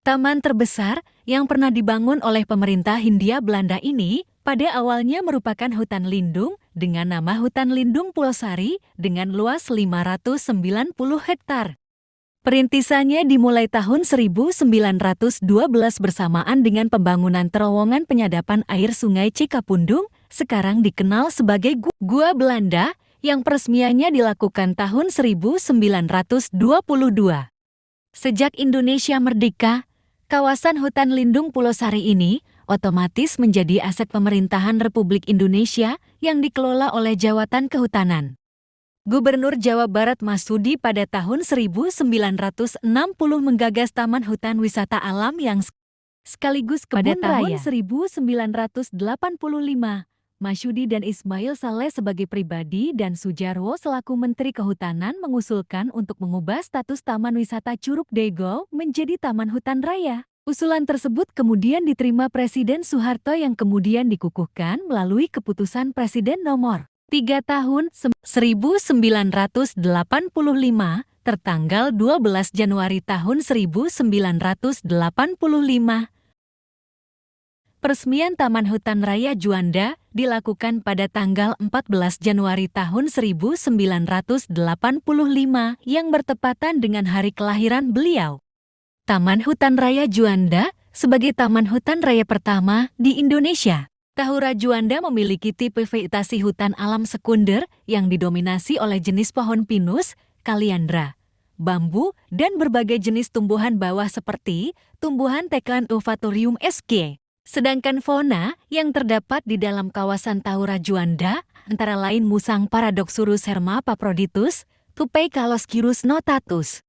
Taman terbesar yang pernah dibangun oleh pemerintah Hindia Belanda ini pada awalnya merupakan hutan lindung dengan nama Hutan Lindung Pulau Sari dengan luas 590 hektar. Perintisannya dimulai tahun 1912 bersamaan dengan pembangunan terowongan penyadapan air Sungai Cikapundung, sekarang dikenal sebagai Gua Belanda, yang peresmiannya dilakukan tahun 1922. Sejak Indonesia merdeka, kawasan hutan lindung Pulau Sari ini otomatis menjadi aset pemerintahan Republik Indonesia yang dikelola oleh Jawatan Kehutanan. Gubernur Jawa Barat Masudi pada tahun 1960 menggagas Taman Hutan Wisata Alam yang sekaligus kebun raya. Pada tahun 1985, Masudi dan Ismail Saleh sebagai pribadi dan Sujarwo selaku Menteri Kehutanan mengusulkan untuk mengubah status Taman Wisata Curug Dago menjadi Taman Hutan Raya. Usulan tersebut kemudian diterima Presiden Soeharto yang kemudian dikukuhkan melalui keputusan Presiden nomor 3 tahun 1985 tertanggal 12 Januari tahun 1985. Peresmian Taman Hutan Raya Juanda dilakukan pada tanggal 14 Januari tahun 1985 yang bertepatan dengan hari kelahiran beliau. Taman Hutan Raya Juanda sebagai taman hutan raya pertama di Indonesia. Tahura Juanda memiliki tipe vegetasi hutan alam sekunder yang didominasi oleh jenis pohon pinus, kaliandra, bambu, dan berbagai jenis tumbuhan bawah seperti tumbuhan Theklan ovatorium sg. Sedangkan fauna yang terdapat di dalam kawasan Tahura Juanda antara lain musang Paradoxurus hermaphroditus, tupai Kaloskirus notatus,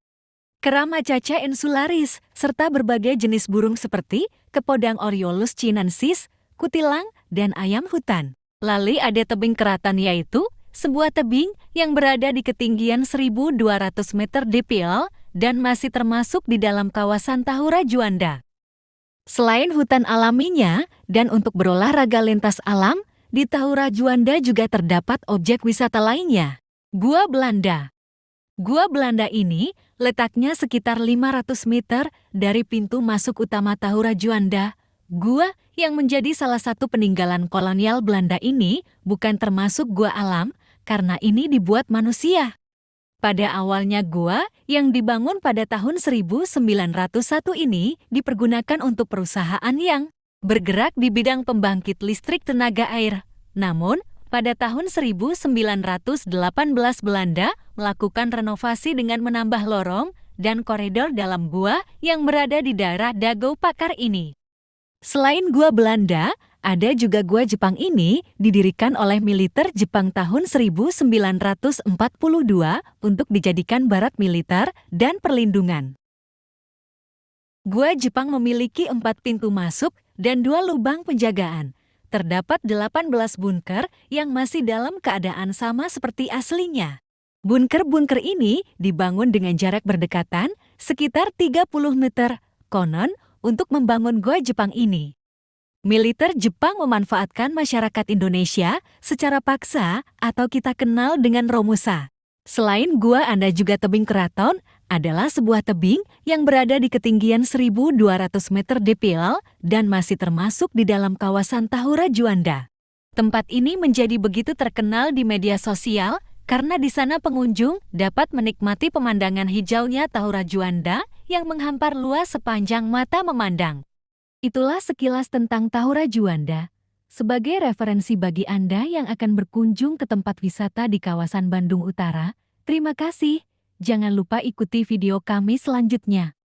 kerama caca insularis, serta berbagai jenis burung seperti kepodang Oriolus chinensis, kutilang, dan ayam hutan. Lalu ada tebing keraton, yaitu sebuah tebing yang berada di ketinggian 1.200 meter DPL dan masih termasuk di dalam kawasan Tahura Juanda. Selain hutan alaminya dan untuk berolahraga lintas alam, di Tahura Juanda juga terdapat objek wisata lainnya. Gua Belanda. Gua Belanda ini letaknya sekitar 500 meter dari pintu masuk utama Tahura Juanda. Gua yang menjadi salah satu peninggalan kolonial Belanda ini bukan termasuk gua alam karena ini dibuat manusia. Pada awalnya gua yang dibangun pada tahun 1901 ini dipergunakan untuk perusahaan yang bergerak di bidang pembangkit listrik tenaga air. Namun, pada tahun 1918 Belanda melakukan renovasi dengan menambah lorong dan koridor dalam gua yang berada di daerah Dago Pakar ini. Selain gua Belanda, ada juga gua Jepang ini didirikan oleh militer Jepang tahun 1942 untuk dijadikan barak militer dan perlindungan. Gua Jepang memiliki 4 pintu masuk dan 2 lubang penjagaan. Terdapat 18 bunker yang masih dalam keadaan sama seperti aslinya. Bunker-bunker ini dibangun dengan jarak berdekatan sekitar 30 meter, konon untuk membangun gua Jepang ini. Militer Jepang memanfaatkan masyarakat Indonesia secara paksa atau kita kenal dengan Romusa. Selain gua ada juga tebing keraton, adalah sebuah tebing yang berada di ketinggian 1.200 meter DPL dan masih termasuk di dalam kawasan Tahura Juanda. Tempat ini menjadi begitu terkenal di media sosial karena di sana pengunjung dapat menikmati pemandangan hijaunya Tahura Juanda yang menghampar luas sepanjang mata memandang. Itulah sekilas tentang Tahura Juanda. Sebagai referensi bagi Anda yang akan berkunjung ke tempat wisata di kawasan Bandung Utara, terima kasih. Jangan lupa ikuti video kami selanjutnya.